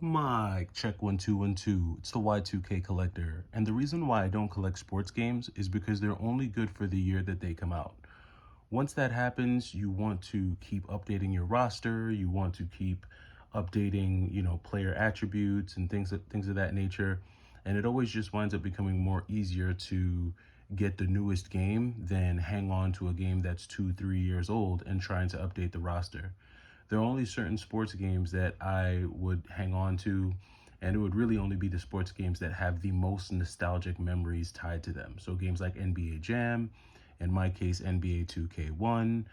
Mike, check 1 2 1 2. It's the Y2K collector. And the reason why I don't collect sports games is because they're only good for the year that they come out. Once that happens, you want to keep updating your roster, you want to keep updating, player attributes and things of that nature. And it always just winds up becoming more easier to get the newest game than hang on to a game that's 2 3 years old and trying to update the roster. There are only certain sports games that I would hang on to, and it would really only be the sports games that have the most nostalgic memories tied to them. So games like NBA Jam, in my case, NBA 2K1,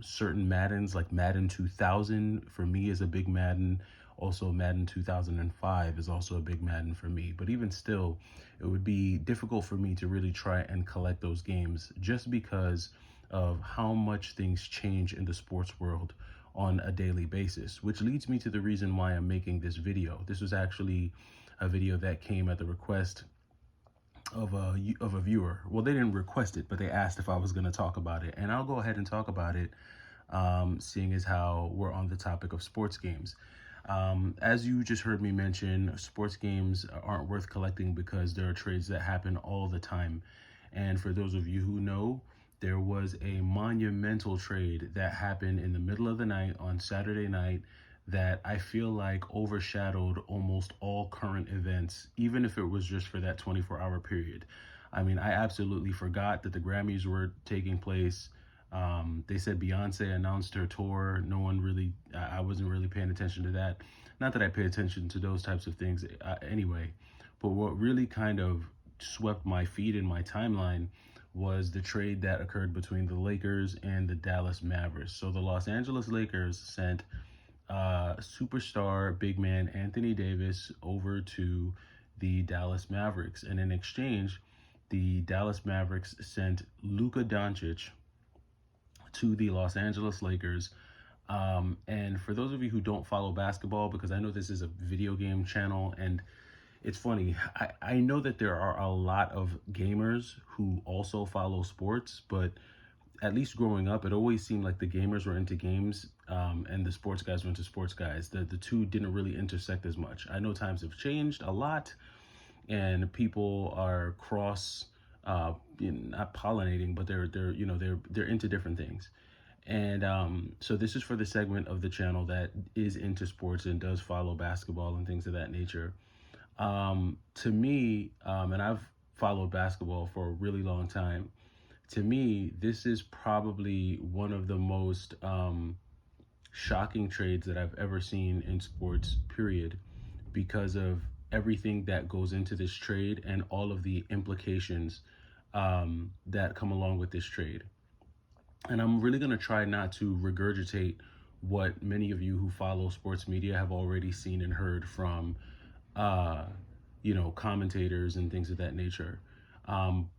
certain Maddens like Madden 2000 for me is a big Madden. Also, Madden 2005 is also a big Madden for me. But even still, it would be difficult for me to really try and collect those games just because of how much things change in the sports world on a daily basis, which leads me to the reason why I'm making this video. This was actually a video that came at the request of a viewer. Well, they didn't request it, but they asked if I was going to talk about it, and I'll go ahead and talk about it, seeing as how we're on the topic of sports games. As you just heard me mention, sports games aren't worth collecting because there are trades that happen all the time. And for those of you who know, there was a monumental trade that happened in the middle of the night on Saturday night that I feel like overshadowed almost all current events, even if it was just for that 24-hour period. I mean, I absolutely forgot that the Grammys were taking place. They said Beyonce announced her tour. No one really, I wasn't really paying attention to that. Not that I pay attention to those types of things anyway, but what really kind of swept my feed in my timeline was the trade that occurred between the Lakers and the Dallas Mavericks. So the Los Angeles Lakers sent superstar big man Anthony Davis over to the Dallas Mavericks. And in exchange, the Dallas Mavericks sent Luka Doncic to the Los Angeles Lakers. And for those of you who don't follow basketball, because I know this is a video game channel, and it's funny, I know that there are a lot of gamers who also follow sports, but at least growing up, it always seemed like the gamers were into games, and the sports guys were into sports guys. The two didn't really intersect as much. I know times have changed a lot, and people are not pollinating, but they're into different things. And so this is for the segment of the channel that is into sports and does follow basketball and things of that nature. To me, and I've followed basketball for a really long time. To me, this is probably one of the most shocking trades that I've ever seen in sports, period, because of everything that goes into this trade and all of the implications that come along with this trade. And I'm really going to try not to regurgitate what many of you who follow sports media have already seen and heard from, commentators and things of that nature.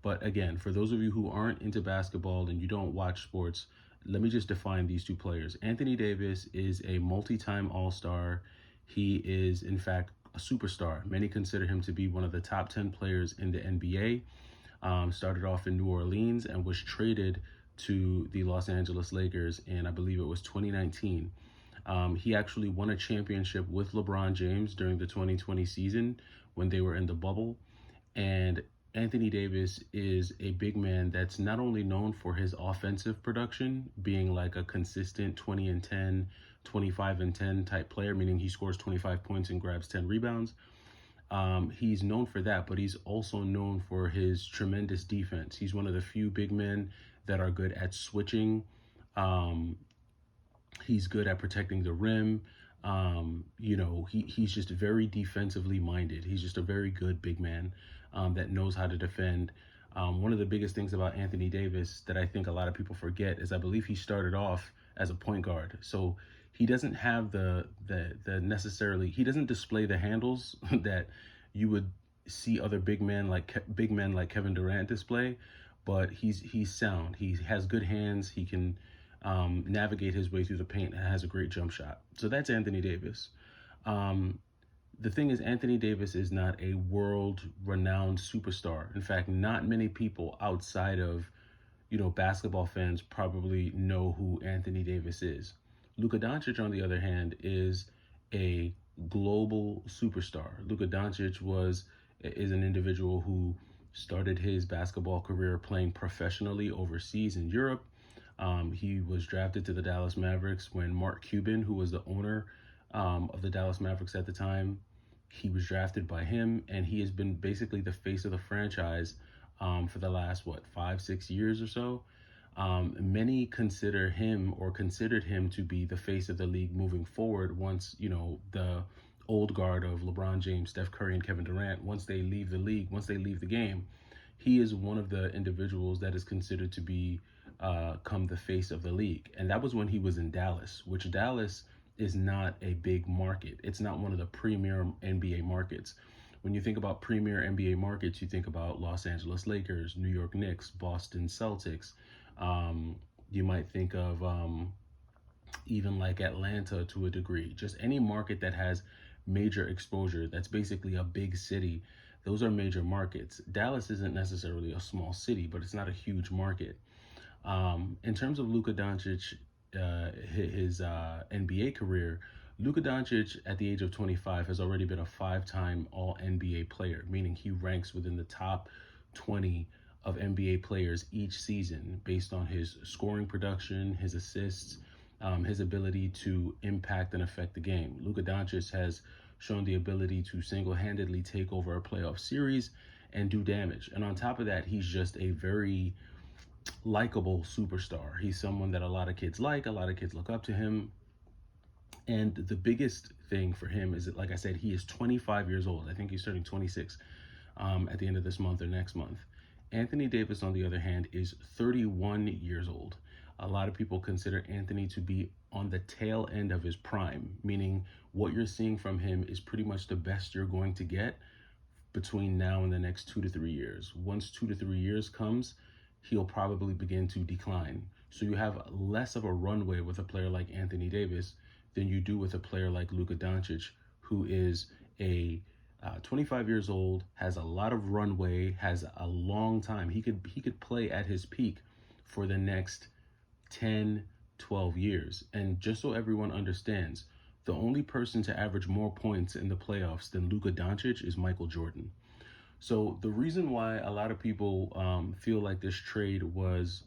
But again, for those of you who aren't into basketball and you don't watch sports, let me just define these two players. Anthony Davis is a multi-time All-Star. He is, in fact, a superstar. Many consider him to be one of the top 10 players in the NBA. Started off in New Orleans and was traded to the Los Angeles Lakers in, I believe it was 2019. He actually won a championship with LeBron James during the 2020 season when they were in the bubble. And Anthony Davis is a big man that's not only known for his offensive production, being like a consistent 20 and 10, 25 and 10 type player, meaning he scores 25 points and grabs 10 rebounds. He's known for that, but he's also known for his tremendous defense. He's one of the few big men that are good at switching. He's good at protecting the rim. He's just very defensively minded. He's just a very good big man that knows how to defend. One of the biggest things about Anthony Davis that I think a lot of people forget is I believe he started off as a point guard. So he doesn't have the necessarily, he doesn't display the handles that you would see other big men like Kevin Durant display, but he's sound. He has good hands. He can navigate his way through the paint and has a great jump shot. So that's Anthony Davis. The thing is, Anthony Davis is not a world-renowned superstar. In fact, not many people outside of, basketball fans probably know who Anthony Davis is. Luka Doncic, on the other hand, is a global superstar. Luka Doncic is an individual who started his basketball career playing professionally overseas in Europe. He was drafted to the Dallas Mavericks when Mark Cuban, who was the owner of the Dallas Mavericks at the time, he was drafted by him, and he has been basically the face of the franchise for the last 5-6 years or so. Many consider him or considered him to be the face of the league moving forward once, the old guard of LeBron James, Steph Curry, and Kevin Durant, once they leave the league, once they leave the game, he is one of the individuals that is considered to be come the face of the league. And that was when he was in Dallas, which Dallas is not a big market. It's not one of the premier NBA markets. When you think about premier NBA markets, you think about Los Angeles Lakers, New York Knicks, Boston Celtics. You might think of even like Atlanta to a degree, just any market that has major exposure, that's basically a big city. Those are major markets. Dallas isn't necessarily a small city, but it's not a huge market. In terms of Luka Doncic, his NBA career, Luka Doncic at the age of 25 has already been a 5-time All NBA player, meaning he ranks within the top 20 of NBA players each season based on his scoring production, his assists, his ability to impact and affect the game. Luka Doncic has shown the ability to single-handedly take over a playoff series and do damage. And on top of that, he's just a very likable superstar. He's someone that a lot of kids like, a lot of kids look up to him. And the biggest thing for him is that, like I said, he is 25 years old. I think he's turning 26 at the end of this month or next month. Anthony Davis, on the other hand, is 31 years old. A lot of people consider Anthony to be on the tail end of his prime, meaning what you're seeing from him is pretty much the best you're going to get between now and the next 2 to 3 years. Once 2 to 3 years comes, he'll probably begin to decline. So you have less of a runway with a player like Anthony Davis than you do with a player like Luka Doncic, who is a 25 years old, has a lot of runway, has a long time. He could play at his peak for the next 10, 12 years. And just so everyone understands, the only person to average more points in the playoffs than Luka Doncic is Michael Jordan. So the reason why a lot of people feel like this trade was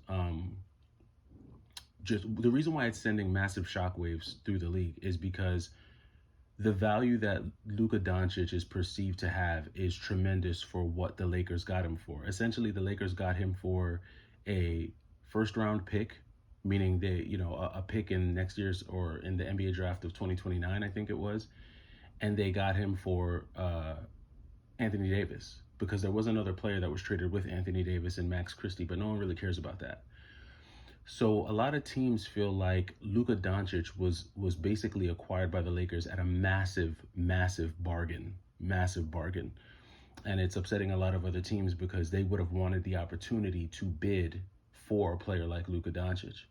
just the reason why it's sending massive shockwaves through the league is because the value that Luka Doncic is perceived to have is tremendous for what the Lakers got him for. Essentially, the Lakers got him for a first-round pick, meaning a pick in next year's or in the NBA draft of 2029, I think it was, and they got him for Anthony Davis because there was another player that was traded with Anthony Davis and Max Christie, but no one really cares about that. So a lot of teams feel like Luka Doncic was basically acquired by the Lakers at a massive bargain. And it's upsetting a lot of other teams because they would have wanted the opportunity to bid for a player like Luka Doncic.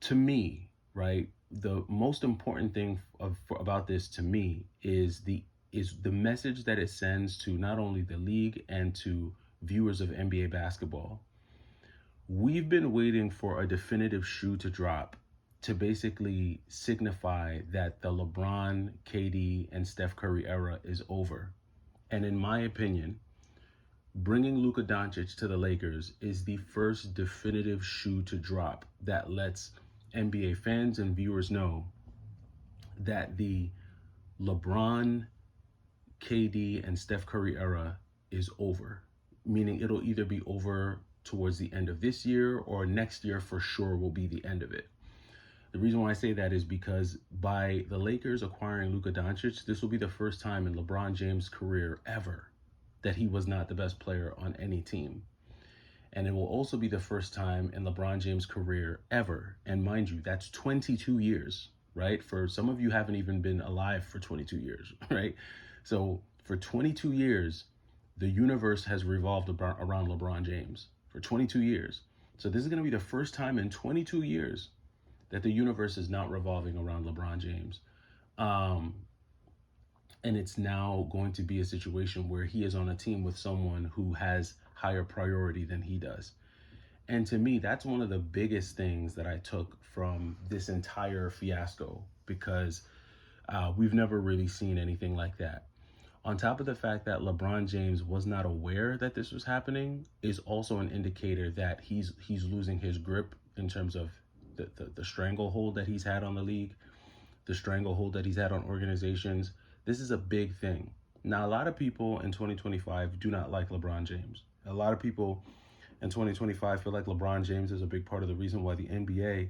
To me, right, the most important thing about this to me is the message that it sends to not only the league and to viewers of NBA basketball. We've been waiting for a definitive shoe to drop to basically signify that the LeBron, KD, and Steph Curry era is over. And in my opinion, bringing Luka Doncic to the Lakers is the first definitive shoe to drop that lets NBA fans and viewers know that the LeBron, KD, and Steph Curry era is over. Meaning it'll either be over towards the end of this year or next year for sure will be the end of it. The reason why I say that is because by the Lakers acquiring Luka Doncic, this will be the first time in LeBron James' career ever that he was not the best player on any team. And it will also be the first time in LeBron James' career ever, and mind you, that's 22 years, right? For some of you haven't even been alive for 22 years, right? So for 22 years, the universe has revolved around LeBron James. For 22 years. So this is going to be the first time in 22 years that the universe is not revolving around LeBron James. And it's now going to be a situation where he is on a team with someone who has higher priority than he does. And to me, that's one of the biggest things that I took from this entire fiasco because we've never really seen anything like that. On top of the fact that LeBron James was not aware that this was happening is also an indicator that he's losing his grip in terms of the stranglehold that he's had on the league, the stranglehold that he's had on organizations. This is a big thing. Now, a lot of people in 2025 do not like LeBron James. A lot of people in 2025 feel like LeBron James is a big part of the reason why the NBA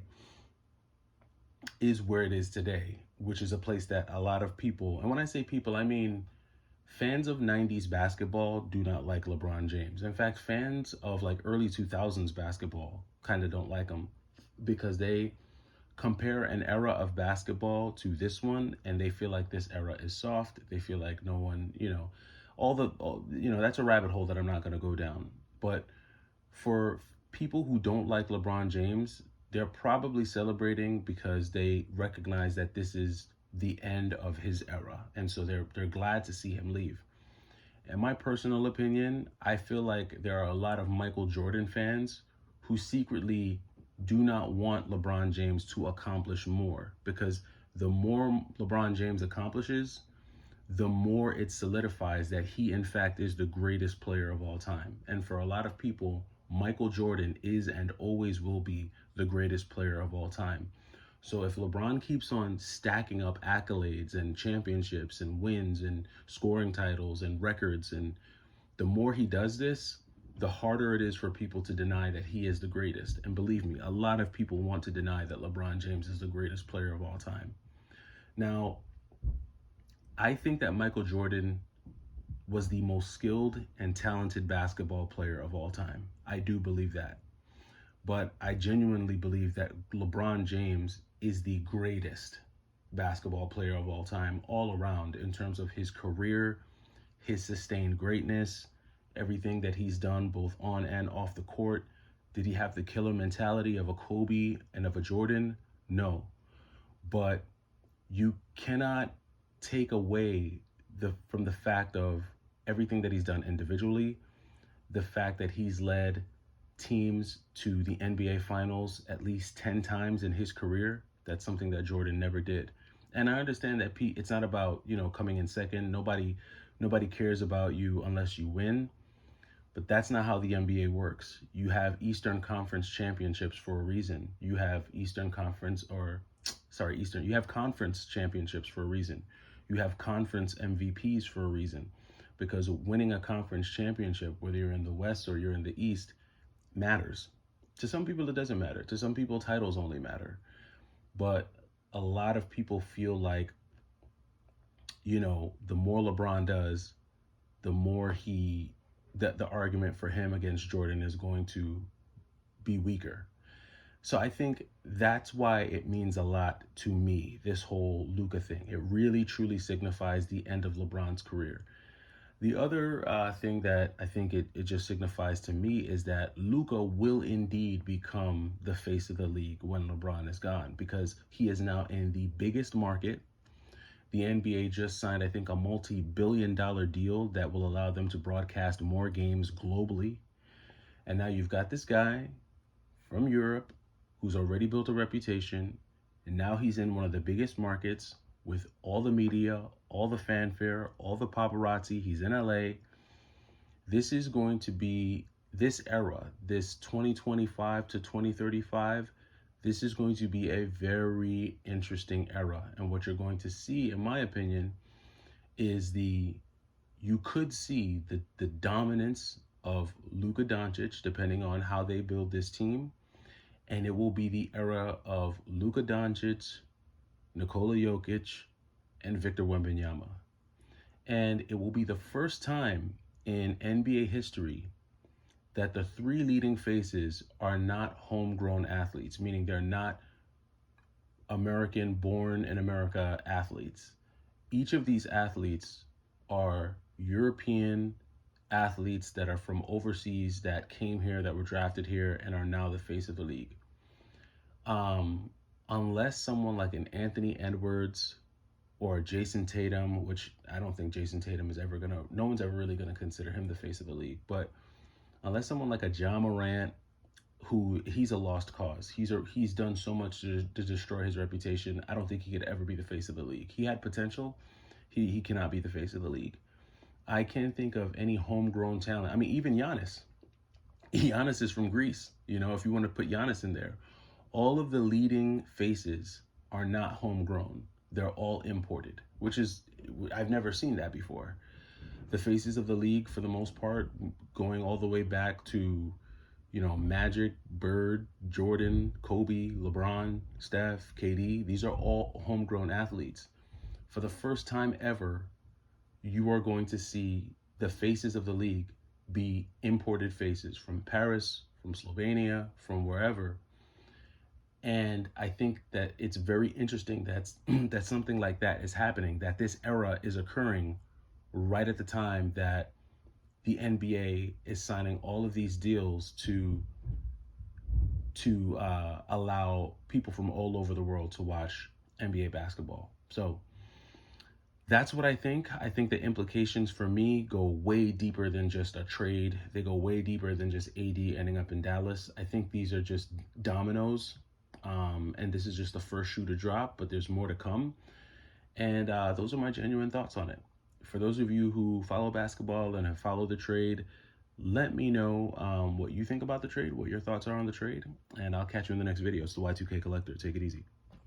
is where it is today, which is a place that a lot of people, and when I say people, I mean fans of 90s basketball do not like LeBron James. In fact, fans of like early 2000s basketball kind of don't like him because they compare an era of basketball to this one and they feel like this era is soft. They feel like no one, that's a rabbit hole that I'm not going to go down. But for people who don't like LeBron James, they're probably celebrating because they recognize that this is the end of his era, and so they're glad to see him leave. In my personal opinion, I feel like there are a lot of Michael Jordan fans who secretly do not want LeBron James to accomplish more, because the more LeBron James accomplishes, the more it solidifies that he in fact is the greatest player of all time. And for a lot of people, Michael Jordan is and always will be the greatest player of all time. So if LeBron keeps on stacking up accolades and championships and wins and scoring titles and records, and the more he does this, the harder it is for people to deny that he is the greatest. And believe me, a lot of people want to deny that LeBron James is the greatest player of all time. Now, I think that Michael Jordan was the most skilled and talented basketball player of all time. I do believe that. But I genuinely believe that LeBron James is the greatest basketball player of all time, all around, in terms of his career, his sustained greatness, everything that he's done both on and off the court. Did he have the killer mentality of a Kobe and of a Jordan? No. But you cannot take away from the fact of everything that he's done individually, the fact that he's led teams to the NBA Finals at least 10 times in his career. That's something that Jordan never did. And I understand that, Pete, it's not about, coming in second. Nobody cares about you unless you win. But that's not how the NBA works. You have Eastern Conference championships for a reason. You have you have conference championships for a reason. You have conference MVPs for a reason. Because winning a conference championship, whether you're in the West or you're in the East, matters. To some people, it doesn't matter. To some people, titles only matter. But a lot of people feel like, the more LeBron does, the more the argument for him against Jordan is going to be weaker. So I think that's why it means a lot to me, this whole Luka thing. It really, truly signifies the end of LeBron's career. The other thing that I think it just signifies to me is that Luka will indeed become the face of the league when LeBron is gone, because he is now in the biggest market. The NBA just signed, I think, a multi-billion-dollar deal that will allow them to broadcast more games globally. And now you've got this guy from Europe who's already built a reputation, and now he's in one of the biggest markets with all the media, all the fanfare, all the paparazzi. He's in LA. This is going to be, this era, this 2025 to 2035, this is going to be a very interesting era. And what you're going to see, in my opinion, is you could see the dominance of Luka Doncic, depending on how they build this team. And it will be the era of Luka Doncic, Nikola Jokic, and Victor Wembanyama. And it will be the first time in NBA history that the three leading faces are not homegrown athletes, meaning they're not American, born in America athletes. Each of these athletes are European athletes that are from overseas, that came here, that were drafted here, and are now the face of the league. Unless someone like an Anthony Edwards or Jason Tatum, which I don't think Jason Tatum is ever no one's ever really gonna consider him the face of the league, but unless someone like a Ja Morant, who he's a lost cause. He's done so much to destroy his reputation. I don't think he could ever be the face of the league. He had potential. He cannot be the face of the league. I can't think of any homegrown talent. I mean, even Giannis. Giannis is from Greece. You know, if you want to put Giannis in there, all of the leading faces are not homegrown. They're all imported, which is, I've never seen that before. The faces of the league, for the most part, going all the way back to, you know, Magic, Bird, Jordan, Kobe, LeBron, Steph, KD, these are all homegrown athletes. For the first time ever, you are going to see the faces of the league be imported faces from Paris, from Slovenia, from wherever. And I think that it's very interesting that something like that is happening, that this era is occurring right at the time that the NBA is signing all of these deals to allow people from all over the world to watch NBA basketball. So that's what I think. I think the implications for me go way deeper than just a trade. They go way deeper than just AD ending up in Dallas. I think these are just dominoes. And this is just the first shoe to drop, but there's more to come. And those are my genuine thoughts on it. For those of you who follow basketball and have followed the trade, let me know what you think about the trade, what your thoughts are on the trade, and I'll catch you in the next video. It's the Y2K Collector. Take it easy.